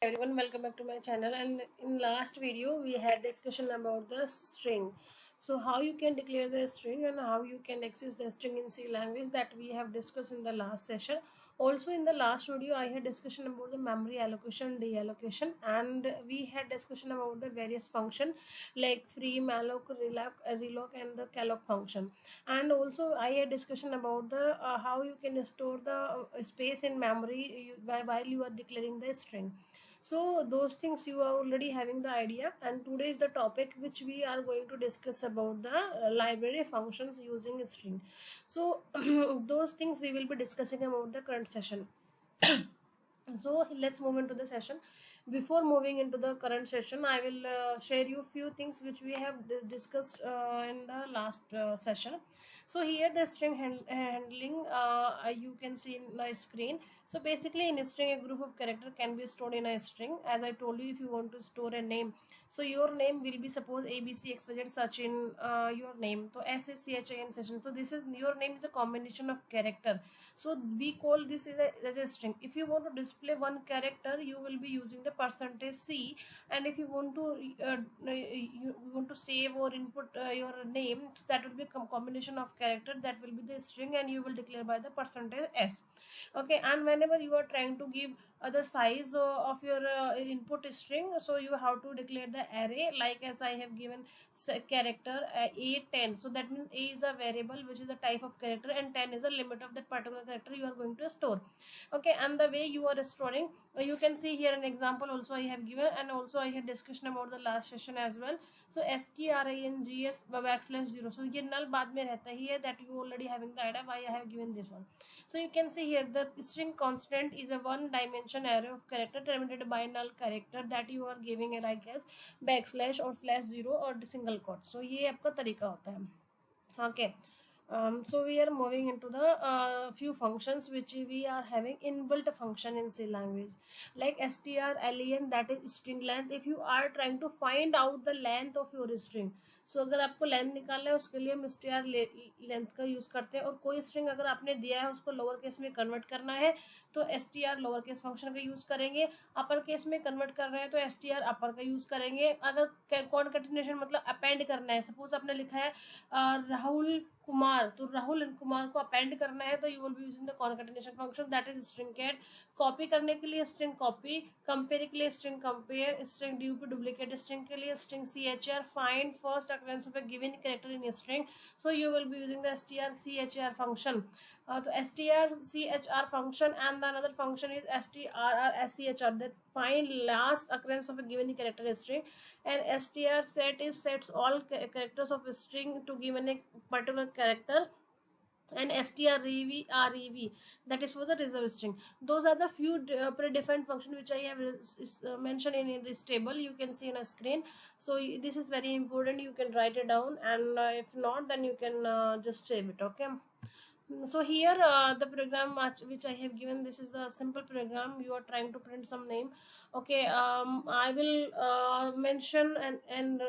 Everyone, welcome back to my channel. And in last video we had discussion about the string. So how you can declare the string and how you can access the string in C language, that we have discussed in the last session. Also in the last video I had discussion about the memory allocation, deallocation, and we had discussion about the various function like free, malloc, reloc and the calloc function. And also I had discussion about the how you can store the space in memory while you are declaring the string. So those things you are already having the idea, and today is the topic which we are going to discuss about the library functions using string. So those things we will be discussing about the current session. So let's move into the session. Before moving into the current session, I will share you few things which we have discussed in the last session. So here the string handling, you can see in the screen. So basically in a string, a group of character can be stored in a string. As I told you, if you want to store a name, so your name will be suppose ABCXYZ such in your name. So SACHIN session. So this is your name is a combination of character. So we call this as a string. If you want to display one character, you will be using the %C, and if you want to save or input your name, so that will be combination of character, that will be the string, and you will declare by the %S. Okay, and whenever you are trying to give the size of your input string, so you have to declare the array, like as I have given character A10. So that means A is a variable which is a type of character, and 10 is a limit of that particular character you are going to store. Okay, and the way you are storing, you can see here an example also I have given, and also I had discussion about the last session as well. So strings \0, so ये null बाद में रहता ही है, that you already having the idea why I have given this one. So you can see here the string constant is a one dimension array of character terminated by null character that you are giving a like as \/ or /0 or single quote. So ये आपका तरीका होता है. Okay. So we are moving into the few functions which we are having inbuilt function in C language, like strlen, that is string length. If you are trying to find out the length of your string, so अगर आपको length निकालना है उसके लिए हम str length का use करते हैं. और कोई स्ट्रिंग अगर आपने दिया है उसको लोअर केस में कन्वर्ट करना है तो str लोअर केस फंक्शन का यूज करेंगे. अपर केस में कन्वर्ट कर रहे हैं तो str अपर का यूज करेंगे. अगर कॉन्केटिनेशन मतलब अपेंड करना है, सपोज आपने लिखा है राहुल कुमार, तो राहुल एंड कुमार को अपेंड करना है तो you will be using the concatenation function, that is string cat. Copy करने के लिए स्ट्रिंग कॉपी, कंपेयर के लिए string compare, string dup duplicate string के लिए string chr, find first occurrence of a given character in a string, so you will be using the strchr function. So strchr function, and the another function is strrschr, that find last occurrence of a given character string. And str set is sets all characters of a string to given a particular character. And strrev, that is for the reserve string. Those are the few predefined function which I have mentioned in this table. You can see on a screen. So this is very important, you can write it down, and if not then you can just save it. Okay. So here the program which I have given, this is a simple program. You are trying to print some name. Okay, I will mention and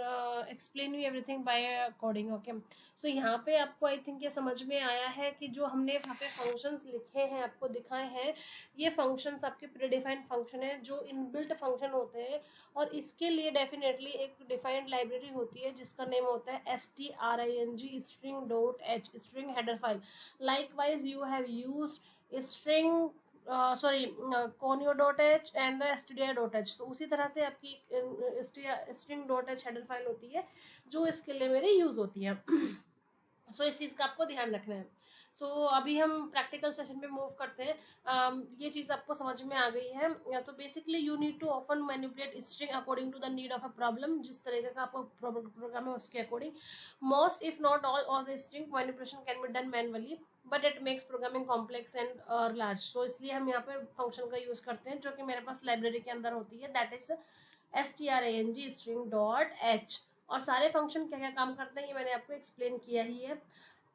explain you everything by coding. Okay, so यहाँ पे आपको I think ये समझ में आया है कि जो हमने यहाँ पे फंक्शंस लिखे हैं आपको दिखाए हैं, ये फंक्शंस आपके प्रीडिफाइंड फंक्शन है जो इनबिल्ट फंक्शन होते हैं. और इसके लिए डेफिनेटली एक डिफाइंड लाइब्रेरी होती है जिसका नेम होता है string string.h, string header file. Likewise you have used string conio.h and the stdio.h. तो उसी तरह से आपकी string.h हेडर फाइल होती है जो इसके लिए मेरे यूज होती है. सो इस चीज़ का आपको ध्यान रखना है. सो अभी हम प्रैक्टिकल सेशन में मूव करते हैं. ये चीज़ आपको समझ में आ गई है. तो basically you need to often manipulate string according to the need of a problem. जिस तरीके का आपको प्रोग्राम है उसके according. Most if not all the string manipulation can be done manually, but it makes programming complex and large. So इसलिए हम यहाँ पे फंक्शन का यूज़ करते हैं जो कि मेरे पास लाइब्रेरी के अंदर होती है, दैट इज strang string.h. और सारे फंक्शन क्या क्या काम करते हैं ये मैंने आपको एक्सप्लेन किया ही है.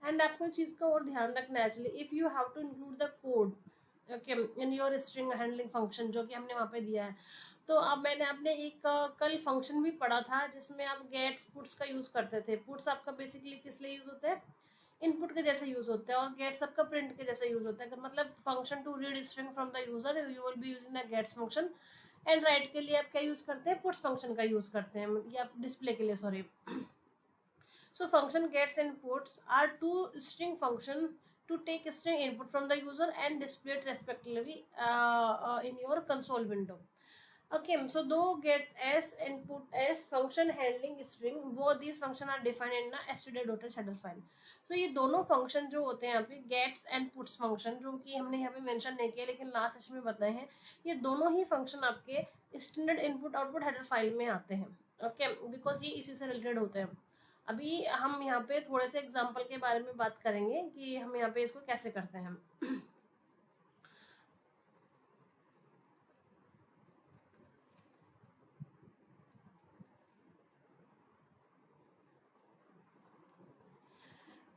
एंड आपको चीज़ का और ध्यान रखना है actually, if you have to include the code okay in your string handling function जो कि हमने वहाँ पे दिया है. तो अब मैंने आपने एक कल फंक्शन भी पढ़ा था जिसमें आप गेट्स पुट्स का यूज़ करते थे. पुट्स आपका बेसिकली किस लिए यूज़ होता है, इनपुट के जैसे यूज होता है, और गेट्स आपका प्रिंट के जैसे यूज होता है. मतलब function to read string from the user, you will be using the gets function. And write के लिए आप क्या यूज करते हैं, पुट्स फंक्शन का यूज करते हैं, या डिस्प्ले के लिए, sorry. So function gets inputs are two string function to take string input from the user and display it respectively in your console window. Okay, so though get as input as function handling string, both these function are defined in a std.h header file. So ये दोनों function जो होते हैं यहाँ पे gets and puts function, जो कि हमने यहाँ पे मेंशन नहीं किया लेकिन लास्ट सेशन में बताए हैं, ये दोनों ही फंक्शन आपके standard input output header file में आते हैं। ओके, बिकॉज ये इसी से रिलेटेड होते हैं। अभी हम यहाँ पे थोड़े से एग्जाम्पल के बारे में बात करेंगे कि हम यहाँ पे इसको कैसे करते हैं।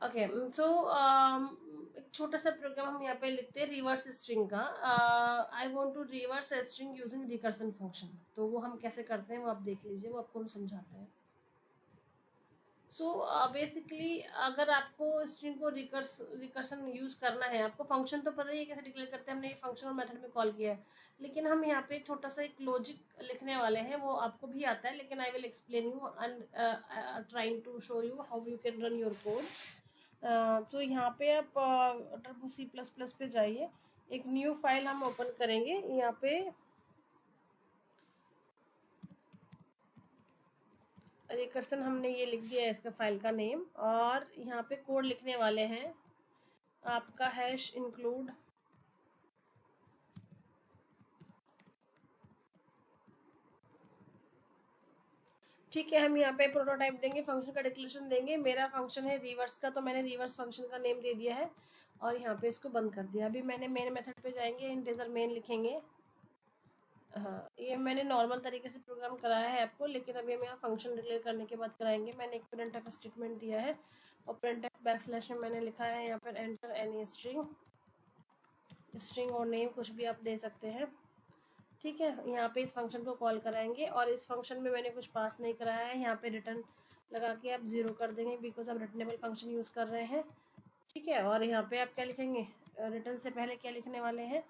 ओके, सो एक छोटा सा प्रोग्राम हम यहाँ पे लिखते हैं रिवर्स स्ट्रिंग का। I want to reverse a string using recursion function. तो वो हम कैसे करते हैं वो आप देख लीजिए, वो आपको हम समझाते हैं। सो बेसिकली अगर आपको स्ट्रिंग को रिकर्सन यूज करना है, आपको फंक्शन तो पता ही है कैसे डिक्लेयर करते हैं, हमने ये फंक्शन और मेथड में कॉल किया है, लेकिन हम यहाँ पे छोटा सा एक लॉजिक लिखने वाले हैं, वो आपको भी आता है लेकिन I will explain you and trying to show you how you can run your code. तो यहाँ पे आप टर्बो C++ पे जाइए, एक न्यू फाइल हम ओपन करेंगे। यहाँ पे रिकर्सन हमने ये लिख दिया है इसका फाइल का नेम, और यहाँ पे कोड लिखने वाले हैं आपका हैश इंक्लूड ठीक है। हम यहाँ पे प्रोटोटाइप देंगे, फंक्शन का डिक्लेरेशन देंगे। मेरा फंक्शन है रिवर्स का, तो मैंने रिवर्स फंक्शन का नेम दे दिया है और यहाँ पे इसको बंद कर दिया। अभी मैंने मेन मेथड पे जाएंगे, इंटीजर मेन लिखेंगे। हाँ, ये मैंने नॉर्मल तरीके से प्रोग्राम कराया है आपको, लेकिन अभी हम यहाँ फंक्शन डिक्लेयर करने के बाद कराएंगे। मैंने एक printf स्टेटमेंट दिया है और printf बैकस्लैश में मैंने लिखा है यहाँ पर एंटर एनी स्ट्रिंग और नेम कुछ भी आप दे सकते हैं। ठीक है, यहाँ पे इस फंक्शन को कॉल कराएंगे और इस फंक्शन में मैंने कुछ पास नहीं कराया है, यहाँ पे रिटर्न लगा के आप 0 कर देंगे बिकॉज आप रिटर्नेबल फंक्शन यूज़ कर रहे हैं। ठीक है, और यहाँ पे आप क्या लिखेंगे, रिटर्न से पहले क्या लिखने वाले हैं,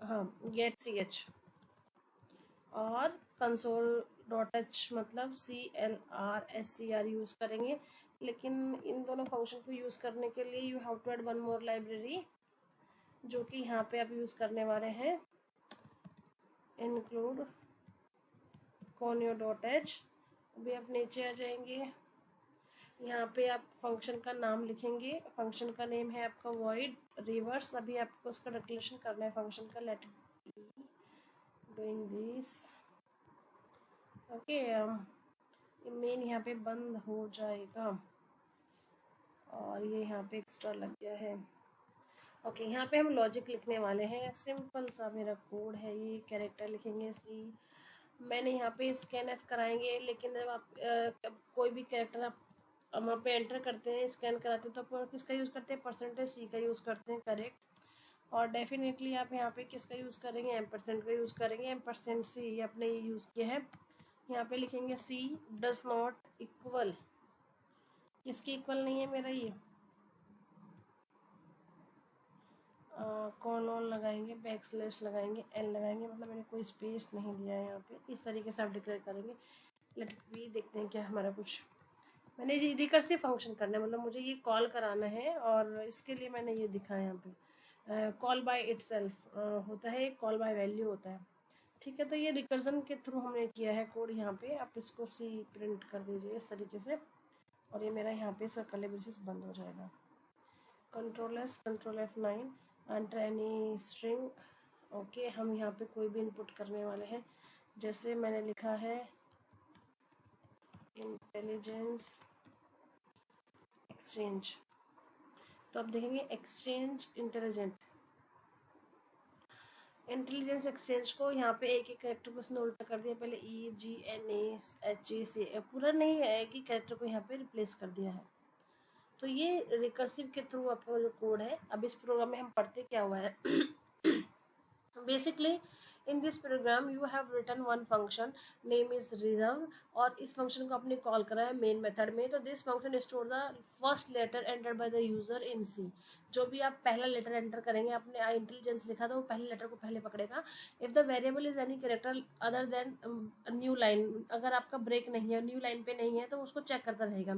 हाँ गेट ch, और console.h मतलब CLRSCR यूज़ करेंगे। लेकिन इन दोनों फंक्शन को यूज़ करने के लिए you have to add one more library, जो कि यहाँ पे आप यूज़ करने वाले हैं इंक्लूड conio.h। अभी आप नीचे आ जाएंगे, यहाँ पे आप फंक्शन का नाम लिखेंगे। फंक्शन का नेम है आपका void रिवर्स। अभी आपको उसका डिक्लेरेशन करना है फंक्शन का, let it be doing this. Okay, main यहाँ पे बंद हो जाएगा और ये यहाँ पे एक्स्ट्रा लग गया है। ओके, यहाँ पे हम लॉजिक लिखने वाले हैं, सिंपल सा मेरा कोड है। ये कैरेक्टर लिखेंगे C, मैंने यहाँ पे स्कैन F कराएंगे, लेकिन जब आप कोई भी कैरेक्टर आप वहाँ पे एंटर करते हैं, स्कैन कराते हैं, तो आप किसका यूज़ करते हैं, %C का यूज़ करते हैं, करेक्ट। और डेफिनेटली आप यहाँ पे किसका यूज़ करेंगे, एम्परसेंट का यूज़ करेंगे। %C ये आपने ये यूज़ किया है। यहाँ पे लिखेंगे C डज नॉट इक्वल, किसकी इक्वल नहीं है मेरा, ये कॉलन लगाएंगे, बैकस्लैश लगाएंगे, L लगाएंगे, मतलब मैंने कोई स्पेस नहीं दिया है यहाँ पे। इस तरीके से आप डिक्लेयर करेंगे। लेट भी देखते हैं क्या हमारा कुछ, मैंने रिकर्सिव फंक्शन करना है, मतलब मुझे ये कॉल कराना है और इसके लिए मैंने ये दिखाया यहाँ पे कॉल बाय इटसेल्फ होता है, कॉल बाय वैल्यू होता है। ठीक है, तो ये रिकर्जन के थ्रू हमने किया है कोड। यहाँ पे आप इसको C प्रिंट कर दीजिए इस तरीके से, और ये मेरा यहाँ पे इसका कर्ली ब्रेसेस बंद हो जाएगा। Control F9 enter any string. Okay, हम यहाँ पे कोई भी इनपुट करने वाले हैं, जैसे मैंने लिखा है इंटेलिजेंस एक्सचेंज, तो आप देखेंगे एक्सचेंज इंटेलिजेंस एक्सचेंज को यहाँ पे एक एक कैरेक्टर को उसने उल्टा कर दिया, पहले EGNAHEC पूरा नहीं है, एक ही कैरेक्टर को यहाँ पे रिप्लेस कर दिया है। तो ये रिकर्सिव के थ्रू आपका जो कोड है। अब इस प्रोग्राम में हम पढ़ते क्या हुआ है basically in this program you have written one function name is reserve, और इस फंक्शन को आपने कॉल करा है मेन मेथड में। तो this function store the first letter enter by the user in C. जो भी आप पहला लेटर एंटर करेंगे, आपने इंटेलिजेंस लिखा था, वो पहले लेटर को पहले पकड़ेगा। If the variable is any character other than new line, अगर आपका ब्रेक नहीं है, न्यू लाइन पे नहीं है, तो उसको चेक करता रहेगा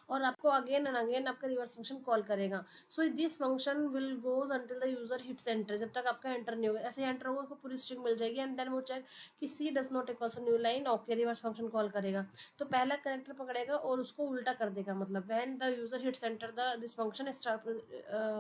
और आपको अगेन एंड अगेन आपका रिवर्स फंक्शन कॉल करेगा। So this function will goes until the user hits enter, जब तक आपका एंटर नहीं होगा। ऐसे एंटर होगा, उसको पूरी स्ट्रिंग मिल जाएगी एंड देन वो चेक कि C does not equals new line, okay reverse function call करेगा। तो पहला कैरेक्टर पकड़ेगा और उसको उल्टा कर देगा, मतलब when the user hits enter the this function start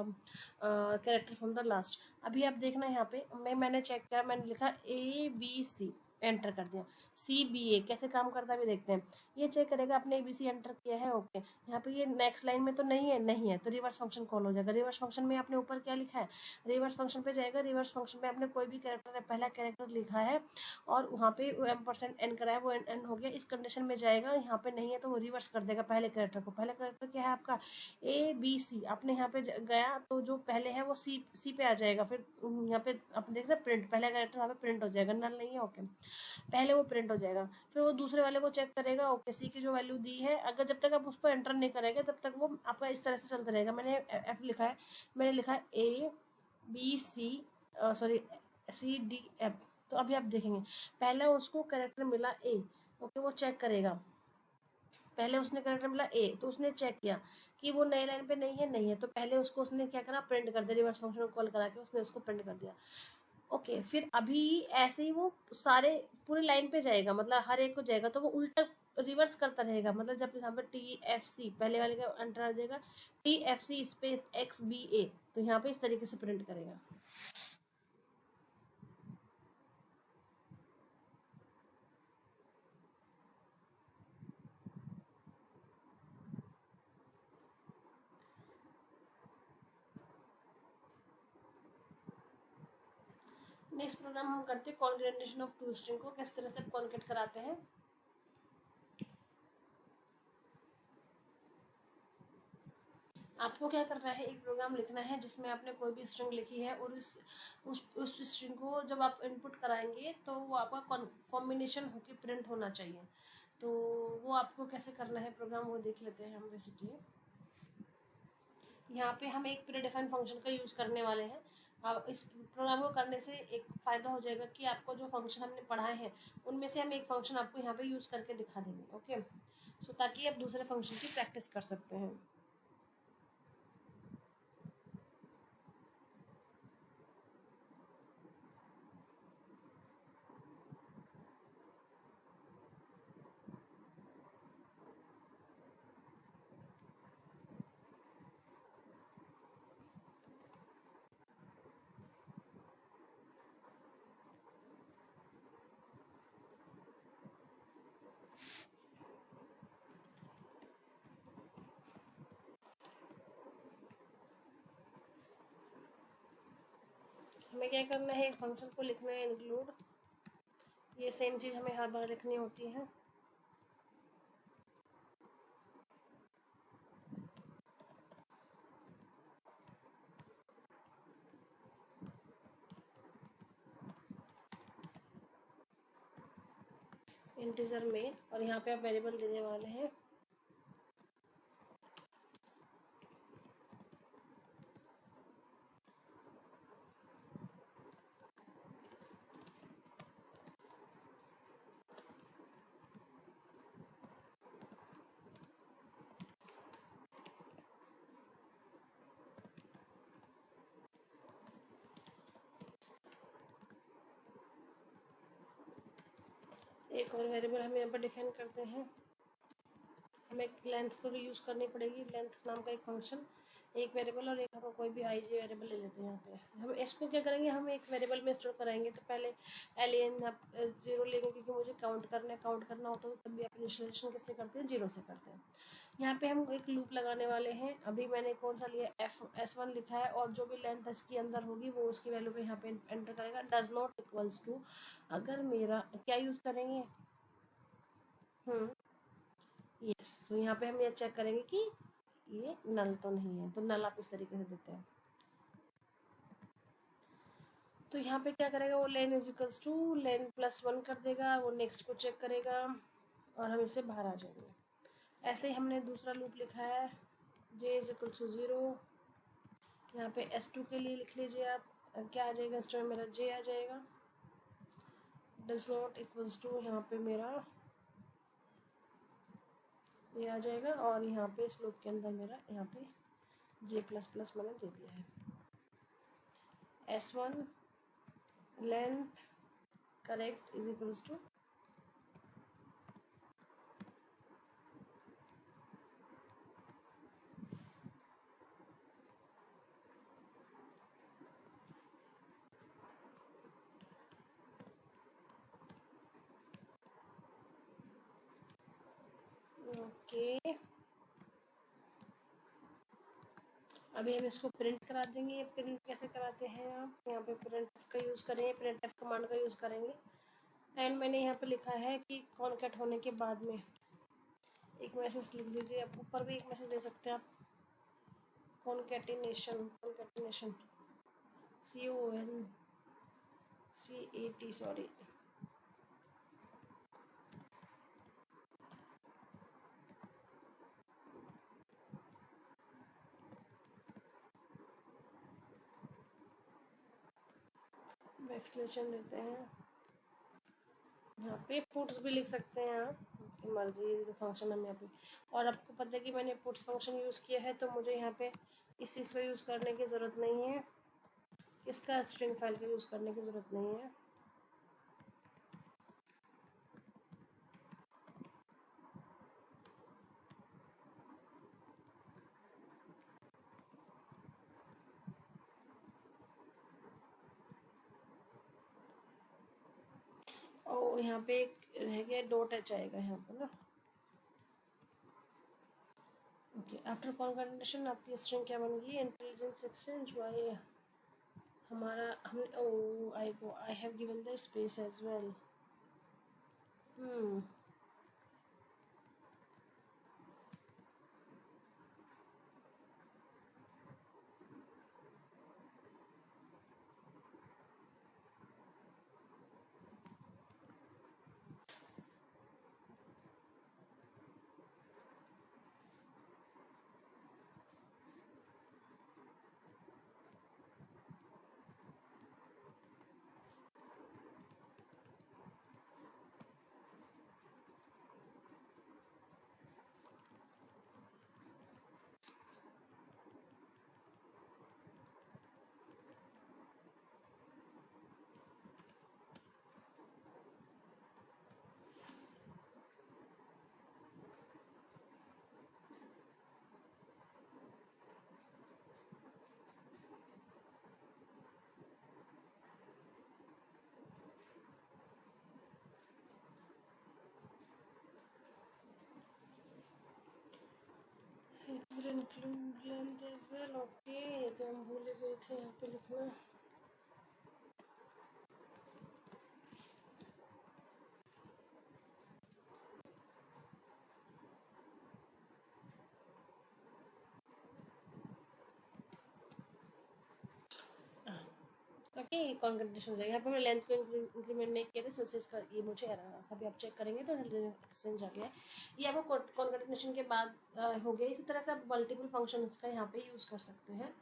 character from the last. अभी आप देखना यहाँ पे मैंने चेक किया, मैंने लिखा ए बी सी, एंटर कर दिया। सी बी ए कैसे काम करता है भी देखते हैं। ये चेक करेगा आपने ए बी सी एंटर किया है, ओके। यहाँ पे ये नेक्स्ट लाइन में तो नहीं है, नहीं है, तो रिवर्स फंक्शन कॉल हो जाएगा। रिवर्स फंक्शन में आपने ऊपर क्या लिखा है, रिवर्स फंक्शन पे जाएगा। रिवर्स फंक्शन में आपने कोई भी कैरेक्टर पहला कैरेक्टर लिखा है और वहाँ पे %n करा है, वो n हो गया, इस कंडीशन में जाएगा। यहाँ पे नहीं है तो वो रिवर्स कर देगा पहले कैरेक्टर को। पहला कैरेक्टर क्या है आपका ए बी सी, आपने यहाँ पे गया तो जो पहले है वो सी पे आ जाएगा। फिर यहाँ पे आप देख रहे हैं प्रिंट, पहला कैरेक्टर यहाँ पे प्रिंट हो जाएगा, नल नहीं है, ओके। पहले वो प्रिंट हो जाएगा, फिर वो दूसरे वाले को चेक करेगा, ओके सी की जो वैल्यू दी है, अगर जब तक आप उसको एंटर नहीं करेंगे तब तक वो आपका इस तरह से चलता रहेगा। मैंने एफ लिखा है, मैंने लिखा है A B C, sorry C D F. तो अभी आप देखेंगे पहले उसको कैरेक्टर मिला ए, ओके, वो चेक करेगा। पहले उसने कैरेक्टर मिला ए, तो उसने चेक किया कि वो नई लाइन पे नहीं है, नहीं है, तो पहले उसको उसने क्या करा, प्रिंट कर दिया। रिवर्स फंक्शन को कॉल करा के उसने उसको प्रिंट कर दिया, ओके। फिर अभी ऐसे ही वो सारे पूरी लाइन पे जाएगा, मतलब हर एक को जाएगा, तो वो उल्टा रिवर्स करता रहेगा। मतलब जब यहाँ पे टी एफ सी पहले वाले का एंटर आ जाएगा, T F C space X B A, तो यहाँ पे इस तरीके से प्रिंट करेगा। नेक्स्ट प्रोग्राम हम करते हैं कॉन्ग्रेनेशन ऑफ टू स्ट्रिंग को, किस तरह से कॉन्केट कराते हैं। आपको क्या करना है, एक प्रोग्राम लिखना है जिसमें आपने कोई भी स्ट्रिंग लिखी है और उस स्ट्रिंग को जब आप इनपुट कराएंगे तो वो आपका कॉम्बिनेशन होकर प्रिंट होना चाहिए। तो वो आपको कैसे करना है प्रोग्राम, वो देख लेते हैं हम बेसिकली। यहाँ पे हम एक प्रीडिफाइंड फंक्शन का यूज़ करने वाले हैं। अब इस प्रोग्राम को करने से एक फ़ायदा हो जाएगा कि आपको जो फंक्शन हमने पढ़ाए हैं उनमें से हम एक फंक्शन आपको यहाँ पे यूज़ करके दिखा देंगे, ओके। सो ताकि आप दूसरे फंक्शन की प्रैक्टिस कर सकते हैं। हमें क्या करना है, एक फंक्शन को लिखना है इंक्लूड, ये सेम चीज़ हमें हर बार लिखनी होती है। इंटीजर में, और यहाँ पे आप वेरिएबल देने वाले हैं एक और वेरिएबल हम यहाँ पर डिफाइन करते हैं। हमें लेंथ थोड़ी यूज़ करनी पड़ेगी, लेंथ नाम का एक फंक्शन, एक वेरिएबल, और एक हम कोई भी आई जी वेरिएबल ले लेते हैं। यहाँ पे हम इसको क्या करेंगे, हम एक वेरिएबल में स्टोर कराएंगे। तो पहले एलियन आप 0 लेंगे क्योंकि मुझे काउंट करना होता है, तब भी आप इनिशियलाइजेशन किससे करते हैं, 0 से करते हैं। यहाँ पे हम एक लूप लगाने वाले हैं। अभी मैंने कौन सा लिया, S1 लिखा है, और जो भी लेंथ इसके अंदर होगी वो उसकी वैल्यू पे यहाँ पे एंटर करेगा। डज नॉट इक्वल्स टू, अगर मेरा क्या यूज़ करेंगे, यस। तो यहाँ पे हम ये चेक करेंगे कि ये नल तो नहीं है, तो नल आप इस तरीके से देते हैं। तो यहाँ पे क्या करेगा वो, लेन is equals two lane plus 1 कर देगा, वो नेक्स्ट को चेक करेगा और हम इससे बाहर आ जाएंगे। ऐसे ही हमने दूसरा लूप लिखा है, जे इज इक्वल्स टू 0। यहाँ पे S2 के लिए लिख लीजिए आप, क्या आ जाएगा, S2 में मेरा जे आ जाएगा, डज नॉट इक्वल्स टू यहाँ पे मेरा ये आ जाएगा, और यहाँ पे इस लूप के अंदर मेरा यहाँ पे जे प्लस प्लस मैंने दे दिया है। S1 length correct is equals to okay. अभी हम इसको प्रिंट करा देंगे। प्रिंट कैसे कराते हैं आप, यहाँ पे प्रिंट का यूज़ करेंगे, प्रिंट एफ कमांड का यूज़ करेंगे। एंड मैंने यहाँ पे लिखा है कि कॉन्कैट होने के बाद में एक मैसेज लिख लीजिए, आप ऊपर भी एक मैसेज दे सकते हैं आप, कॉन्कैटिनेशन, कॉन्कैटिनेशन CONCAT सॉरी, बैकस्लैशन देते हैं। यहाँ पे पुट्स भी लिख सकते हैं आप, आपकी मर्जी, तो फंक्शन हम यहाँ पे, और आपको पता है कि मैंने पुट्स फंक्शन यूज़ किया है तो मुझे यहाँ पे इस चीज़ का यूज़ करने की ज़रूरत नहीं है, इसका स्ट्रिंग फाइल का यूज़ करने की ज़रूरत नहीं है। और यहाँ पे एक रह गया डॉट एच आएगा यहाँ पर ना। ओके, आफ्टर कॉन्कैटिनेशन आपकी स्ट्रिंग क्या बन गई, इंटेलिजेंस एक्सचेंज वाई हमारा, हमने oh I have given the space as well. It will include length as well। Okay, ये तो हम भूल ही गए थे यहाँ पे लिखना। ओके, कॉन्कैटिनेशन हो जाएगा। यहाँ पे मैं लेंथ को इंक्रीमेंट नहीं किया था, इसमें इसका ये मुझे एरर आ रहा था। अभी आप चेक करेंगे तो एक्सचेंज आ गया है। ये आपको कॉन्कैटिनेशन के बाद हो गया। इसी तरह से आप मल्टीपल फंक्शन का यहाँ पे यूज़ कर सकते हैं।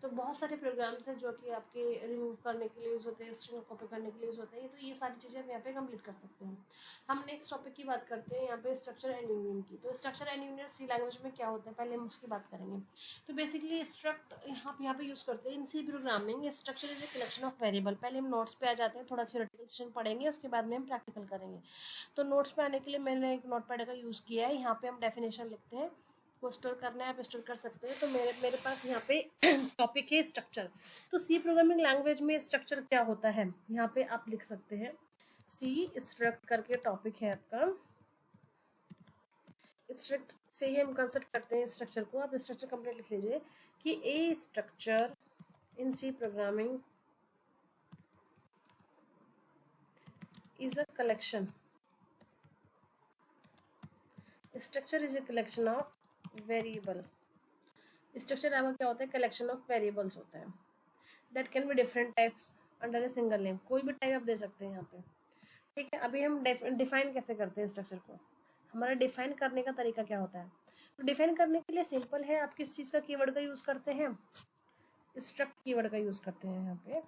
तो बहुत सारे प्रोग्राम्स हैं जो कि आपके रिमूव करने के लिए यूज़ होते हैं, स्ट्रिंग कॉपी करने के लिए यूज़ होते हैं। तो ये सारी चीज़ें हम यहाँ पे कंप्लीट कर सकते हैं। हम नेक्स्ट टॉपिक की बात करते हैं यहाँ पे, स्ट्रक्चर एंड यूनियन की। तो structure and union C language में क्या होता है, पहले हम उसकी बात करेंगे। तो बेसिकली स्ट्रक्ट हम यहाँ पे यूज़ करते हैं in C programming. Structure is a collection of variable. पहले हम नोट्स पे आ जाते हैं, थोड़ा थ्योरेटिकल सेशन पढ़ेंगे, उसके बाद में हम प्रैक्टिकल करेंगे। तो नोट्स पे आने के लिए मैंने एक नोटपैड का यूज़ किया है। यहाँ पे हम डेफिनेशन लिखते हैं, को स्टोर करना है आप स्टोर कर सकते हैं। तो मेरे पास यहाँ पे टॉपिक है स्ट्रक्चर। तो सी प्रोग्रामिंग लैंग्वेज में स्ट्रक्चर क्या होता है, यहाँ पे आप लिख सकते हैं सी स्ट्रक्ट करके टॉपिक है आपका। स्ट्रक्ट से ही हम कंसेप्ट करते हैं स्ट्रक्चर को। आप स्ट्रक्चर कंप्लीट लिख लीजिए कि a structure in C programming is a collection. Structure is a collection of variable. Structure आपका क्या होता है, कलेक्शन ऑफ वेरिएबल्स होता है। That can be different types under a single name, कोई भी टाइप आप दे सकते हैं यहाँ पे। ठीक है, अभी हम डिफाइन कैसे करते हैं स्ट्रक्चर को, हमारा डिफाइन करने का तरीका क्या होता है। तो डिफाइन करने के लिए सिंपल है, आप किस चीज़ का कीवर्ड का यूज़ करते हैं, स्ट्रक्ट कीवर्ड का यूज़ करते हैं। यहाँ पे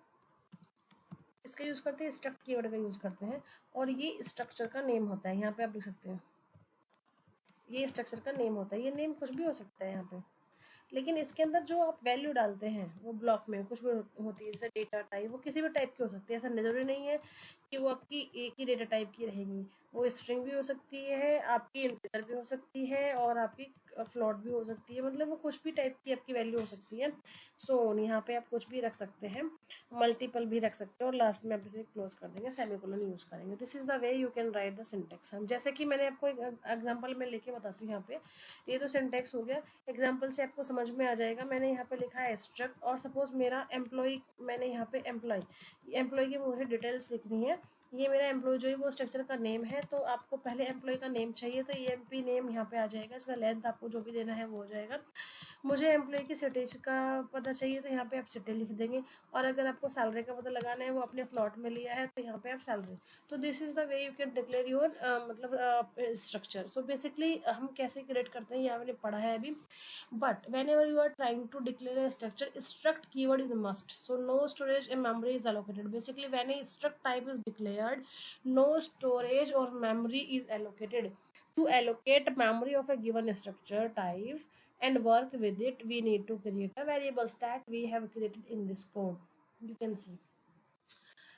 इसका यूज़ करते हैं, स्ट्रक्ट कीवर्ड का यूज़ करते हैं, और ये स्ट्रक्चर का नेम होता है। यहाँ पे आप लिख सकते हैं ये स्ट्रक्चर का नेम होता है, ये नेम कुछ भी हो सकता है यहाँ पे, लेकिन इसके अंदर जो आप वैल्यू डालते हैं वो ब्लॉक में कुछ भी होती है, जैसे डेटा टाइप, वो किसी भी टाइप की हो सकती है, ऐसा जरूरी नहीं है कि वो आपकी एक ही डेटा टाइप की रहेगी, वो स्ट्रिंग भी हो सकती है, आपकी इंटीजर भी हो सकती है, और आपकी फ्लोट भी हो सकती है, मतलब वो कुछ भी टाइप की आपकी वैल्यू हो सकती है। सो यहाँ पे आप कुछ भी रख सकते हैं, मल्टीपल भी रख सकते हैं, और लास्ट में आप इसे क्लोज कर देंगे, सेमीकोलन यूज करेंगे। This is the way you can write the syntax. हम जैसे कि मैंने आपको एक एग्जांपल में लेके बताती हूँ। यहाँ पे ये तो सिंटेक्स हो गया, एग्जांपल से आपको समझ में आ जाएगा। मैंने यहाँ पे लिखा है स्ट्रक्ट, और सपोज मेरा एम्प्लॉय, मैंने यहाँ पे एम्प्लॉय की मुझे डिटेल्स लिखनी है, ये मेरा एम्प्लॉय जो है वो स्ट्रक्चर का नेम है, तो आपको पहले एम्प्लॉय का नेम चाहिए, तो EMP नेम यहाँ पे आ जाएगा, इसका लेंथ आपको जो भी देना है वो हो जाएगा। मुझे एम्प्लॉय की सिटी का पता चाहिए, तो यहाँ पे आप सिटी लिख देंगे, और अगर आपको सैलरी का पता लगाना है, वो अपने फ्लॉट में लिया है, तो यहाँ पे आप सैलरी। तो this is the way you can declare your मतलब स्ट्रक्चर। सो बेसिकली हम कैसे क्रिएट करते हैं ये हमने पढ़ा है अभी, but whenever you are trying to declare a structure, struct keyword is a must, so no storage and memory is allocated. Basically when a struct type is declared, no storage or memory is allocated. To allocate memory of a given structure type and work with it, we need to create a variables that we have created in this code. You can see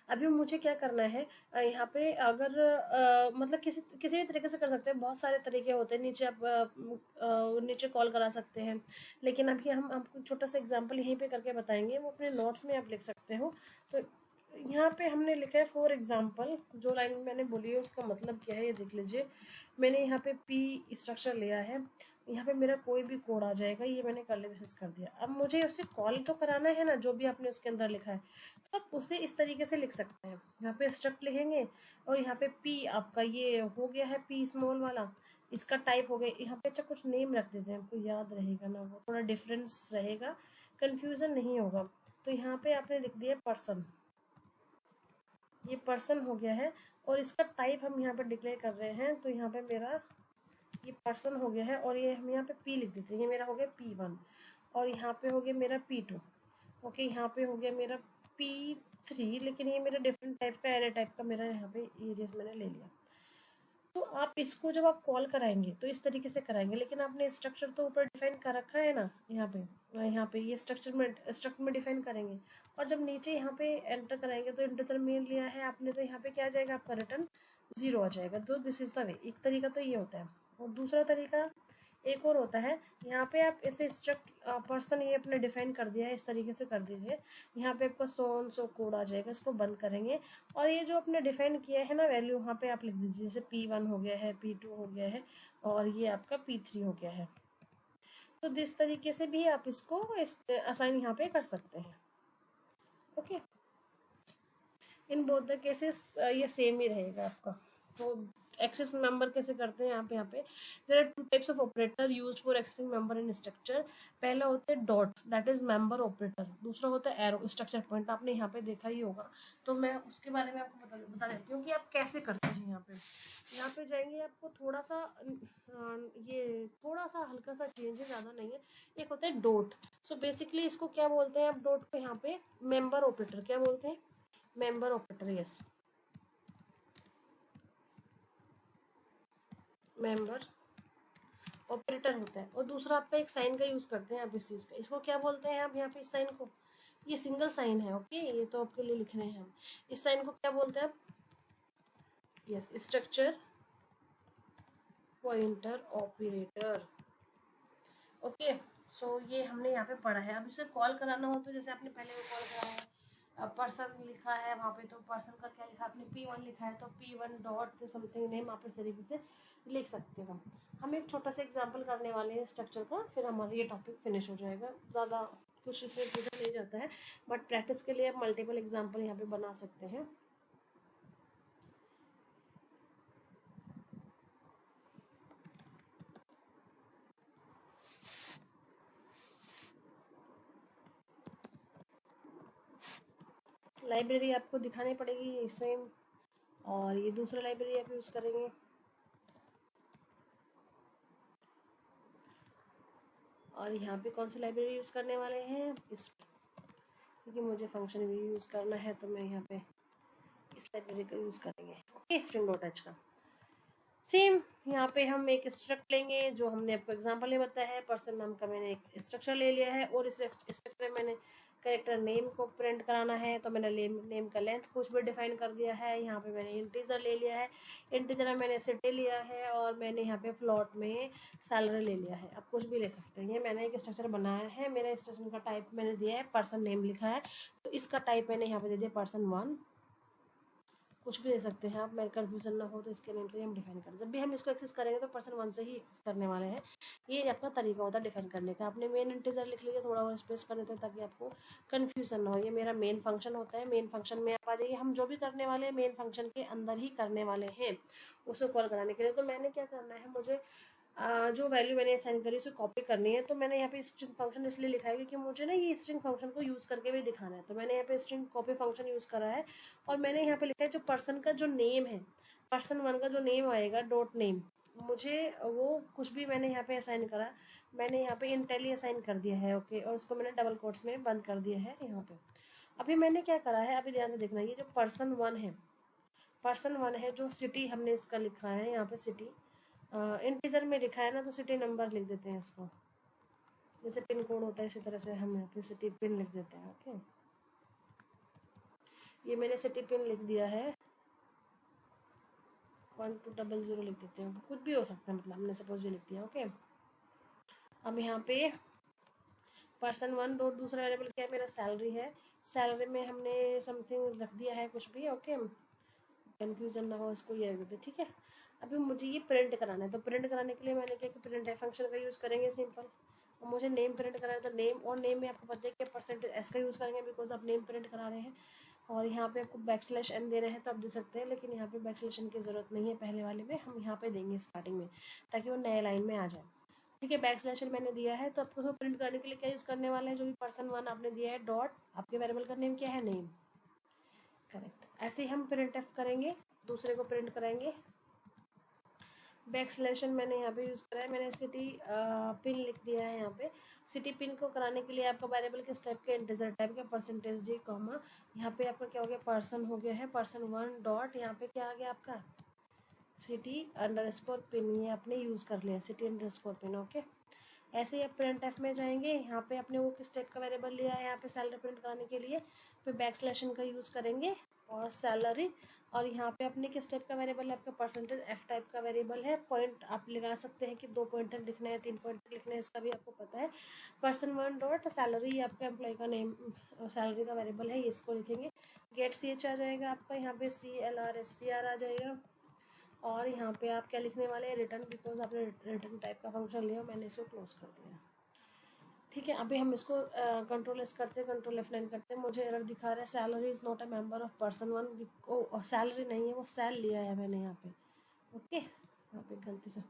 अभी मुझे क्या करना है, यहाँ पे अगर मतलब किसी किसी भी तरीके से कर सकते हैं, बहुत सारे तरीके होते हैं, नीचे आप नीचे कॉल करा सकते हैं, लेकिन अभी हम आपको छोटा सा एग्जांपल यहीं पे करके बताएंगे, वो अपने नोट्स में आप लिख सकते हो। तो यहाँ पे हमने लिखा है फॉर एग्जांपल, जो लाइन मैंने बोली है उसका मतलब क्या है ये देख लीजिए। मैंने यहाँ पे पी स्ट्रक्चर लिया है, यहाँ पे मेरा कोई भी कोड आ जाएगा, ये मैंने कर्ली ब्रेसेस कर दिया। अब मुझे उसे कॉल तो कराना है ना, जो भी आपने उसके अंदर लिखा है, तो आप उसे इस तरीके से लिख सकते हैं। यहाँ पे स्ट्रक्ट लिखेंगे, और यहाँ पे पी आपका ये हो गया है, पी स्मॉल वाला, इसका टाइप हो गया। यहाँ पे अच्छा कुछ नेम रख देते हैं, आपको याद रहेगा ना, वो थोड़ा डिफरेंस रहेगा, कन्फ्यूज़न नहीं होगा। तो यहाँ पे आपने लिख दिया पर्सन, ये पर्सन हो गया है, और इसका टाइप हम यहाँ पे डिक्लेयर कर रहे हैं। तो यहाँ पे मेरा ये पर्सन हो गया है, और ये हम यहाँ पे पी लिख देते हैं, ये मेरा हो गया P1, और यहाँ पे हो गया मेरा P2। ओके, यहाँ पे हो गया मेरा P3, लेकिन ये मेरा डिफरेंट टाइप का एरे टाइप का मेरा यहाँ पे ये जैसे मैंने ले लिया। तो आप इसको जब आप कॉल कराएंगे तो इस तरीके से कराएंगे, लेकिन आपने स्ट्रक्चर तो ऊपर डिफाइन कर रखा है ना, यहाँ पे ये स्ट्रक्चर में डिफाइन करेंगे, और जब नीचे यहाँ पे एंटर कराएंगे तो इंटीजर मेन लिया है आपने, तो यहाँ पे क्या आ जाएगा आपका रिटर्न 0 आ जाएगा। तो दिस इज द वे, एक तरीका तो ये होता है। और दूसरा तरीका एक और होता है, यहाँ पे आप ऐसे स्ट्रक्ट पर्सन ये अपने डिफाइन कर दिया है, इस तरीके से कर दीजिए, यहाँ पे आपका सो कोड आ जाएगा, इसको बंद करेंगे, और ये जो आपने डिफाइन किया है ना वैल्यू, वहाँ पे आप लिख दीजिए, जैसे P1 हो गया है, P2 हो गया है, और ये आपका P3 हो गया है। तो जिस तरीके से भी आप इसको असाइन यहाँ पे कर सकते हैं। Okay, in both the cases ये सेम ही रहेगा आपका। तो एक्सेस मेंबर कैसे करते हैं यहाँ पे there are two types of operator used for accessing member in structure. पहला होता है dot, that is member operator. दूसरा होता है एरो, स्ट्रक्चर पॉइंट, आपने यहाँ पे देखा ही होगा, तो मैं उसके बारे में आपको बता देती हूँ कि आप कैसे करते हैं। यहाँ पे जाएंगे, आपको थोड़ा सा ये थोड़ा सा हल्का सा चेंज है, ज़्यादा नहीं है। एक होता है डॉट, सो बेसिकली इसको क्या बोलते हैं आप, डॉट को यहाँ पे मेंबर ऑपरेटर क्या बोलते हैं, member operator, yes, member operator होता है। और दूसरा आपका एक साइन का यूज़ करते हैं आप इस चीज़ का, इसको क्या बोलते हैं आप यहाँ पे, इस साइन को, ये सिंगल साइन है, ओके, ये तो आपके लिए लिख रहे हैं हम। इस साइन को क्या बोलते हैं आप, yes, structure pointer operator. Okay, so ये हमने यहाँ पे पढ़ा है। अब इसे कॉल कराना हो तो जैसे आपने पहले वो कॉल कराया है, पर्सन लिखा है वहाँ पे, तो पर्सन का क्या लिखा आपने, P1 लिखा है, तो P1 डॉट समथिंग नेम आप इस तरीके से लिख सकते हो। हम एक छोटा सा एग्जांपल करने वाले हैं स्ट्रक्चर का, फिर हमारा ये टॉपिक फिनिश हो जाएगा। ज़्यादा कुछ इसमें पूछा नहीं जाता है, बट प्रैक्टिस के लिए आप मल्टीपल एग्जाम्पल यहाँ पे बना सकते हैं। लाइब्रेरी आपको दिखानी पड़ेगी स्वयं, और ये दूसरा लाइब्रेरी आप यूज़ करेंगे। और यहाँ पे कौन सी लाइब्रेरी यूज़ करने वाले हैं, इस, क्योंकि मुझे फंक्शन भी यूज़ करना है तो मैं यहाँ पे इस लाइब्रेरी का यूज़ करेंगे। ओके, स्ट्रिंग डॉट एच का सेम यहाँ पे हम एक स्ट्रक्ट लेंगे जो हमने आपको एग्जांपल में बताया है। पर्सन नाम का मैंने एक स्ट्रक्चर ले लिया है और इस स्ट्रक्चर में मैंने कैरेक्टर नेम को प्रिंट कराना है, तो मैंने नेम का लेंथ कुछ भी डिफाइन कर दिया है। यहाँ पे मैंने इंटीजर ले लिया है, इंटीजर में मैंने सिटी लिया है, और मैंने यहाँ पे फ्लॉट में सैलरी ले लिया है। आप कुछ भी ले सकते हैं। ये मैंने एक स्ट्रक्चर बनाया है, मेरा स्ट्रक्चर का टाइप मैंने दिया है पर्सन नेम लिखा है, तो इसका टाइप मैंने यहाँ पे दे दिया पर्सन 1। कुछ भी दे सकते हैं आप, मेरे कन्फ्यूजन ना हो तो इसके नेम से ही हम डिफाइन करें। जब भी हम इसको एक्सेस करेंगे तो पर्सन 1 से ही एक्सेस करने वाले हैं। ये आपका तरीका होता है डिफाइन करने का। आपने मेन इंटीजर लिख लीजिए, थोड़ा और स्पेस कर देते हैं ताकि आपको कन्फ्यूजन ना हो। ये मेरा मेन फंक्शन होता है, मेन फंक्शन में आप आ जाइए। हम जो भी करने वाले हैं मेन फंक्शन के अंदर ही करने वाले हैं उसको कॉल कराने के लिए। तो मैंने क्या करना है, मुझे जो वैल्यू मैंने असाइन करी उसे कॉपी करनी है। तो मैंने यहाँ पे स्ट्रिंग फंक्शन इसलिए लिखा है क्योंकि मुझे ना ये स्ट्रिंग फंक्शन को यूज़ करके भी दिखाना है। तो मैंने यहाँ पे स्ट्रिंग कॉपी फंक्शन यूज़ करा है, और मैंने यहाँ पे लिखा है जो पर्सन का जो नेम है, पर्सन 1 का जो नेम आएगा डॉट नेम, मुझे वो कुछ भी मैंने यहाँ पे असाइन करा, मैंने यहाँ पे इंटेली असाइन कर दिया है। ओके, और उसको मैंने डबल कोट्स में बंद कर दिया है यहाँ पे। अभी मैंने क्या करा है, अभी ध्यान से देखना, ये जो पर्सन 1 है, पर्सन 1 है, जो सिटी हमने इसका लिखा है यहाँ पे, सिटी इंटीजर में लिखा है ना, तो सिटी नंबर लिख देते हैं इसको, जैसे पिन कोड होता है इसी तरह से हम यहाँ पे सिटी पिन लिख देते हैं। ओके, ये मैंने सिटी पिन लिख दिया है, 1200 लिख देते हैं, कुछ भी हो सकता है, मतलब हमने सपोज ये लिख दिया। ओके, अब यहाँ पे पर्सन 1 डॉट दूसरा वेरिएबल क्या है, मेरा सैलरी है। सैलरी में हमने समथिंग रख दिया है कुछ भी। ओके, कन्फ्यूजन ना हो, इसको ये रख देते, ठीक है। अभी मुझे ये प्रिंट कराना है, तो प्रिंट कराने के लिए मैंने क्या कि प्रिंट है फंक्शन का यूज़ करेंगे सिंपल। और मुझे नेम प्रिंट कराना है, तो नेम, और नेम में आपको पता है कि परसेंटेज एस का यूज़ करेंगे बिकॉज आप नेम प्रिंट करा रहे हैं। और यहाँ पे आपको बैकस्लैश एन देना है तो आप दे सकते हैं, लेकिन यहाँ पे बैकस्लैश एन की ज़रूरत नहीं है पहले वाले में, हम यहाँ पे देंगे स्टार्टिंग में ताकि वो नए लाइन में आ जाए। ठीक है, बैकस्लैश एन मैंने दिया है, तो आपको उसको प्रिंट करने के लिए क्या यूज़ करने वाला है, जो भी पर्सन 1 आपने दिया है डॉट, आपके वेरिएबल का नेम क्या है, नेम, करेक्ट। ऐसे ही हम प्रिंट एफ करेंगे, दूसरे को प्रिंट करेंगे। बैकस्लैश एन मैंने यहाँ पे यूज़ करा है, मैंने सिटी पिन लिख दिया है यहाँ पे। सिटी पिन को कराने के लिए आपका वेरिएबल किस टाइप के, इंटीजर टाइप का, परसेंटेज डी कॉमा, यहाँ पे आपका क्या हो गया, पर्सन हो गया है, पर्सन 1 डॉट, यहाँ पे क्या आ गया आपका, सिटी अंडरस्कोर पिन, ये आपने यूज़ कर लिया, सिटी अंडरस्कोर पिन। ओके, ऐसे ही आप प्रिंट एफ में जाएंगे, यहाँ पे आपने वो किस टाइप का वेरिएबल लिया है, यहाँ पे सैलरी प्रिंट कराने के लिए, फिर बैकस्लैश एन का यूज़ करेंगे और सैलरी, और यहाँ पे अपने किस टाइप का वेरिएबल है, आपका परसेंटेज एफ टाइप का वेरिएबल है। पॉइंट आप लगा सकते हैं कि 2 पॉइंट तक लिखना है, 3 पॉइंट तक लिखना है, इसका भी आपको पता है। पर्सन 1 डॉट सैलरी, आपका एम्प्लॉय का नेम, सैलरी का वेरिएबल है, इसको लिखेंगे। गेट सी एच आ जाएगा आपका, यहाँ पे CLR आ जाएगा, और यहाँ पे आप क्या लिखने वाले हैं, रिटर्न, बिकॉज आपने रिटर्न टाइप का फंक्शन लिया, मैंने इसको क्लोज कर दिया। ठीक है, अभी हम इसको कंट्रोल एस करते हैं, कंट्रोल F9 करते हैं। मुझे एरर दिखा रहा है, salary is not a member of person 1, salary नहीं है, वो सेल लिया है मैंने यहाँ पे। ओके, यहाँ पे गलती से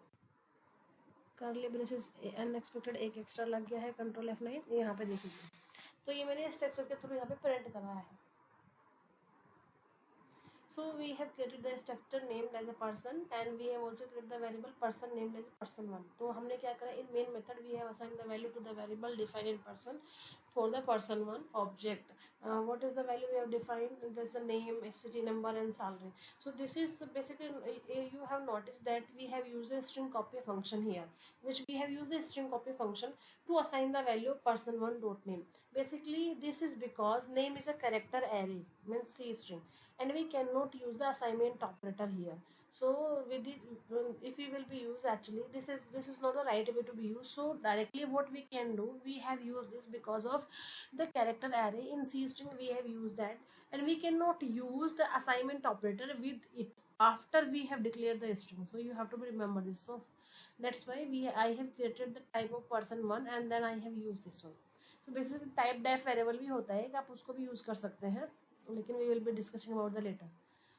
करली ब्रेसेस अनएक्सपेक्टेड एक एक्स्ट्रा लग गया है, कंट्रोल F9, यहाँ पे देखिए। तो ये मैंने स्ट्रक्चर के थ्रू यहाँ पे प्रिंट कराया है। So we have created the structure named as a person, and we have also created the variable person named as person 1. तो हमने क्या करा, in main method we have assigned the value to the variable defined in person for the person 1 object. What is the value we have defined? There's a name, city number, and salary. So this is basically, you have noticed that we have used a string copy function here, which we have used a string copy function to assign the value of person 1 dot name. Basically this is because name is a character array, means C string, and we cannot use the assignment operator here. So with the, if we will be used, actually this is not the right way to be used. So directly what we can do, we have used this because of the character array in C string, we have used that, and we cannot use the assignment operator with it after we have declared the string. So you have to remember this. So that's why I have created the type of person 1 and then I have used this one. So basically type def variable भी होता है कि आप उसको भी use कर सकते हैं, लेकिन we will be discussing about the latter.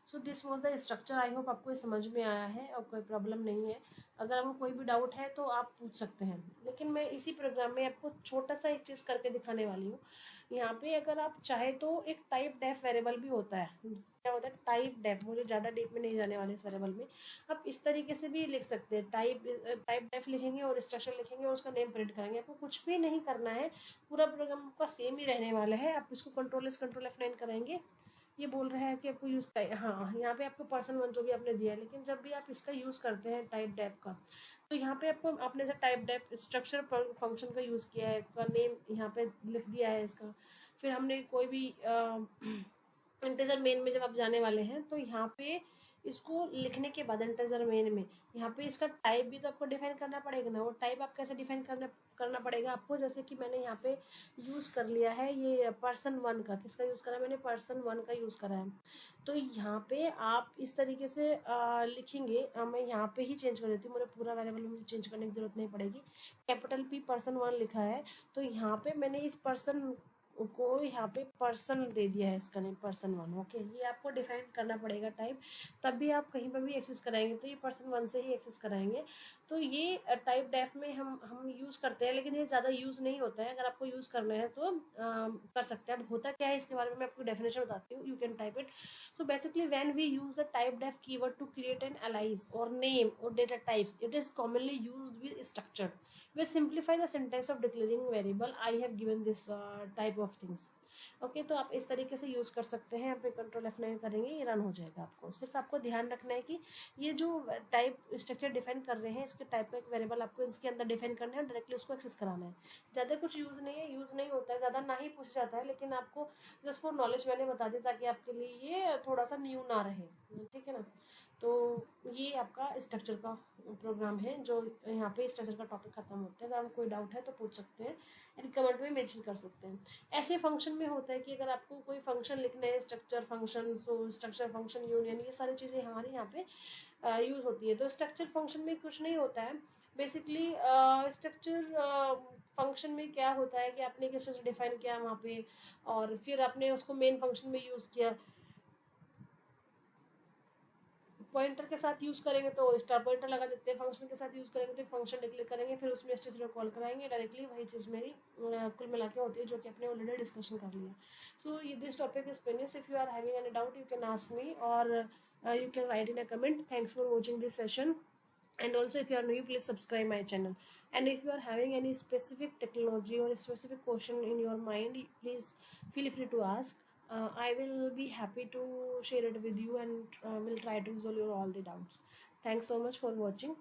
So this was the structure. I hope आपको ये समझ में आया है और कोई प्रॉब्लम नहीं है. अगर आपको कोई भी डाउट है तो आप पूछ सकते हैं, लेकिन मैं इसी प्रोग्राम में आपको छोटा सा एक चीज़ करके दिखाने वाली हूँ. यहाँ पे अगर आप चाहे तो एक टाइप डेफ वेरिएबल भी होता है। क्या होता है टाइप डेफ, मुझे ज़्यादा डीप में नहीं जाने वाले इस वेरिएबल में। आप इस तरीके से भी लिख सकते हैं, टाइप डेफ लिखेंगे और स्ट्रक्चर लिखेंगे और उसका नेम प्रिंट करेंगे। आपको कुछ भी नहीं करना है, पूरा प्रोग्राम आपका सेम ही रहने वाला है। आप इसको कंट्रोल F9 करेंगे। ये बोल रहा है कि आपको यूज़ हाँ, यहाँ पे आपको पर्सन 1 जो भी आपने दिया है, लेकिन जब भी आप इसका यूज़ करते हैं टाइप डेफ का, तो यहाँ पे आपको आपने जैसे टाइप डेफ स्ट्रक्चर फंक्शन का यूज़ किया है, का नेम यहाँ पे लिख दिया है इसका। फिर हमने कोई भी इंटीजर मेन में जब आप जाने वाले हैं तो यहाँ पे इसको लिखने के बाद इंटीजर मेन में यहाँ पे इसका टाइप भी तो आपको डिफाइन करना पड़ेगा ना। वो टाइप आप कैसे डिफाइन करना करना पड़ेगा आपको, जैसे कि मैंने यहाँ पे यूज़ कर लिया है ये पर्सन 1 का। किसका यूज़ करा है मैंने? पर्सन 1 का यूज़ करा है। तो यहाँ पे आप इस तरीके से लिखेंगे। मैं यहाँ पे ही चेंज कर देती हूँ, मेरे पूरा वेरिएबल मुझे चेंज करने की जरूरत नहीं पड़ेगी। कैपिटल P पर्सन 1 लिखा है, तो यहाँ पे मैंने इस पर्सन को यहाँ पे पर्सन दे दिया है, इसका नेम पर्सन 1। ओके, ये आपको डिफाइन करना पड़ेगा टाइप, तब भी आप कहीं पर भी एक्सेस कराएंगे तो ये पर्सन 1 से ही एक्सेस कराएंगे। तो ये टाइप डेफ में हम यूज़ करते हैं, लेकिन ये ज़्यादा यूज़ नहीं होता है। अगर आपको यूज़ करना है तो कर सकते हैं। अब होता क्या है इसके बारे में मैं आपको डेफिनेशन बताती हूँ, you can type it. So basically, when we use the type def keyword to create an alias or name or data types, it is commonly used with structure. We simplify the syntax of declaring variable. I have given this type of things. Okay, तो आप इस तरीके से use कर सकते हैं। यहाँ पे कंट्रोल F9 करेंगे, ये रन हो जाएगा। आपको सिर्फ आपको ध्यान रखना है कि ये जो टाइप स्ट्रक्चर डिफाइन कर रहे हैं, इसके टाइप का एक वेरिएबल आपको इसके अंदर डिफाइन करना है, डायरेक्टली उसको एक्सेस कराना है। ज़्यादा कुछ यूज़ नहीं है, यूज़ नहीं होता है, ज़्यादा ना ही पूछा जाता है, लेकिन आपको जस्ट फॉर नॉलेज मैंने बता दी ताकि आपके लिए ये थोड़ा सा न्यू ना रहे। ठीक है ना? तो ये आपका स्ट्रक्चर का प्रोग्राम है, जो यहाँ पे स्ट्रक्चर का टॉपिक खत्म होता है। अगर आपको कोई डाउट है तो पूछ सकते हैं, एंड कमेंट में मेंशन कर सकते हैं। ऐसे फंक्शन में होता है कि अगर आपको कोई फंक्शन लिखना है, structure function, so structure function union, ये सारी चीज़ें हमारे यहाँ पे यूज़ होती है। तो स्ट्रक्चर फंक्शन में कुछ नहीं होता है बेसिकली। स्ट्रक्चर फंक्शन में क्या होता है कि आपने एक स्ट्रक्चर डिफाइन किया वहाँ पे, और फिर आपने उसको मेन फंक्शन में यूज़ किया। पॉइंटर के साथ यूज़ करेंगे तो स्टार पॉइंटर लगा देते हैं, फंक्शन के साथ यूज़ करेंगे तो फंक्शन डिक्लेयर करेंगे, फिर उसमें स्ट्रक्चर को कॉल कराएंगे डायरेक्टली। वही चीज़ मेरी कुल मिला के होती है, जो कि अपने ऑलरेडी डिस्कशन कर लिया। So this topic is finish. If you are having any doubt you can ask me, और you can write in a comment. Thanks for watching this session. And also, if you are new, please subscribe my channel. And if you are having any specific technology or a specific question in your mind, please feel free to ask. I will be happy to share it with you, and will try to resolve your all the doubts. Thanks so much for watching.